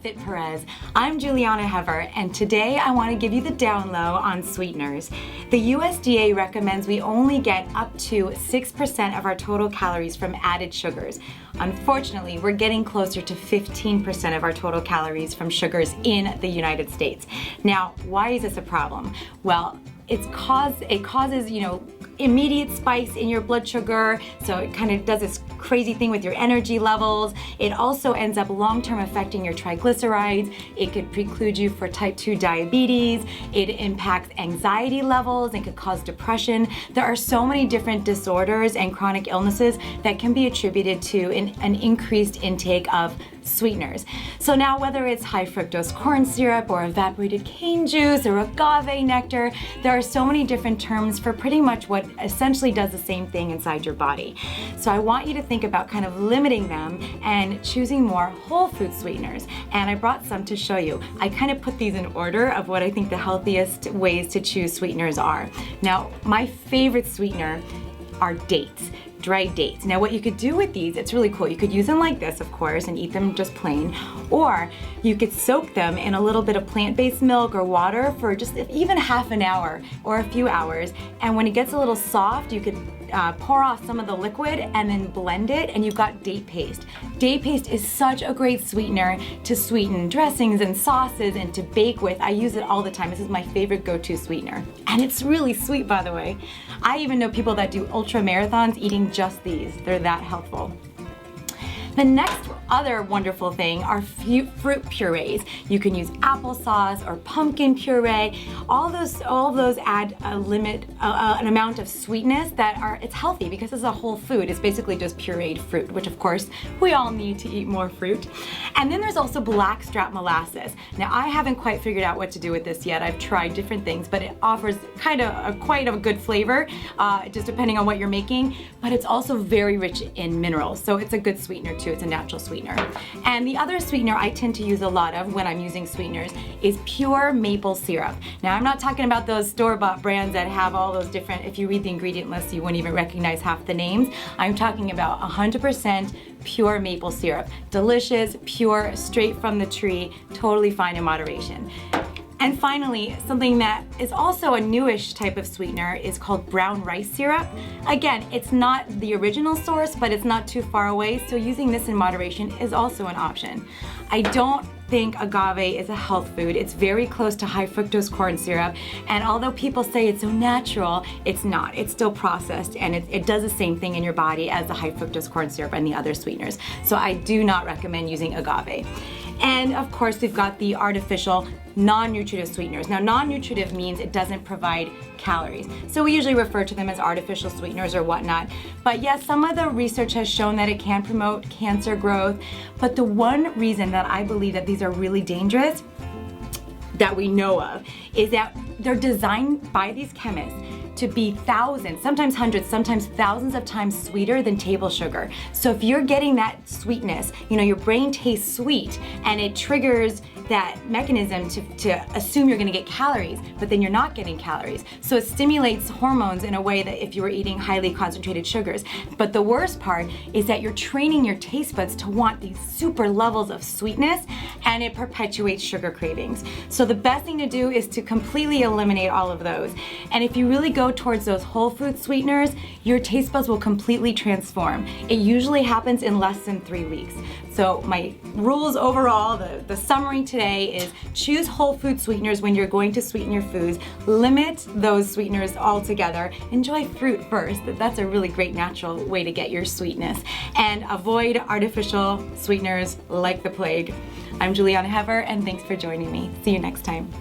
it, Perez. I'm Julieanna Hever, and today I want to give you the down low on sweeteners. The USDA recommends we only get up to 6% of our total calories from added sugars. Unfortunately, we're getting closer to 15% of our total calories from sugars in the United States. Now, why is this a problem? Well, it causes, immediate spikes in your blood sugar, so it kind of does this crazy thing with your energy levels. It also ends up long-term affecting your triglycerides. It could preclude you for type 2 diabetes. It impacts anxiety levels and could cause depression. There are so many different disorders and chronic illnesses that can be attributed to an increased intake of sweeteners. So now whether it's high fructose corn syrup or evaporated cane juice or agave nectar, there are so many different terms for pretty much what essentially does the same thing inside your body. So I want you to think about kind of limiting them and choosing more whole food sweeteners. And I brought some to show you. I kind of put these in order of what I think the healthiest ways to choose sweeteners are. Now, my favorite sweetener are dates. Dried dates. Now what you could do with these, it's really cool. You could use them like this, of course, and eat them just plain, or you could soak them in a little bit of plant-based milk or water for just even half an hour or a few hours, and when it gets a little soft, you could pour off some of the liquid and then blend it, and you've got date paste. Date paste is such a great sweetener to sweeten dressings and sauces and to bake with. I use it all the time. This is my favorite go-to sweetener. And it's really sweet, by the way. I even know people that do ultra marathons eating just these. They're that helpful. The next other wonderful thing are fruit purees. You can use applesauce or pumpkin puree. All of those add an amount of sweetness it's healthy because it's a whole food. It's basically just pureed fruit, which of course we all need to eat more fruit. And then there's also blackstrap molasses. Now I haven't quite figured out what to do with this yet. I've tried different things, but it offers quite a good flavor, just depending on what you're making. But it's also very rich in minerals, so it's a good sweetener too. It's a natural sweetener. And the other sweetener I tend to use a lot of when I'm using sweeteners is pure maple syrup. Now I'm not talking about those store-bought brands that have all those different, if you read the ingredient list you wouldn't even recognize half the names. I'm talking about 100% pure maple syrup. Delicious, pure, straight from the tree, totally fine in moderation. And finally, something that is also a newish type of sweetener is called brown rice syrup. Again, it's not the original source, but it's not too far away, so using this in moderation is also an option. I don't think agave is a health food. It's very close to high fructose corn syrup, and although people say it's so natural, it's not. It's still processed, and it does the same thing in your body as the high fructose corn syrup and the other sweeteners. So I do not recommend using agave. And of course, we've got the artificial non-nutritive sweeteners. Now, non-nutritive means it doesn't provide calories. So we usually refer to them as artificial sweeteners or whatnot. But yes, some of the research has shown that it can promote cancer growth. But the one reason that I believe that these are really dangerous, that we know of, is that they're designed by these chemists to be thousands, sometimes hundreds, sometimes thousands of times sweeter than table sugar. So if you're getting that sweetness, your brain tastes sweet and it triggers that mechanism to assume you're gonna get calories, but then you're not getting calories. So it stimulates hormones in a way that if you were eating highly concentrated sugars. But the worst part is that you're training your taste buds to want these super levels of sweetness, and it perpetuates sugar cravings. So the best thing to do is to completely eliminate all of those. And if you really go towards those whole food sweeteners, your taste buds will completely transform. It usually happens in less than 3 weeks. So my rules overall, the summary today is choose whole food sweeteners when you're going to sweeten your foods. Limit those sweeteners altogether. Enjoy fruit first. That's a really great natural way to get your sweetness. And avoid artificial sweeteners like the plague. I'm Julieanna Hever, and thanks for joining me. See you next time.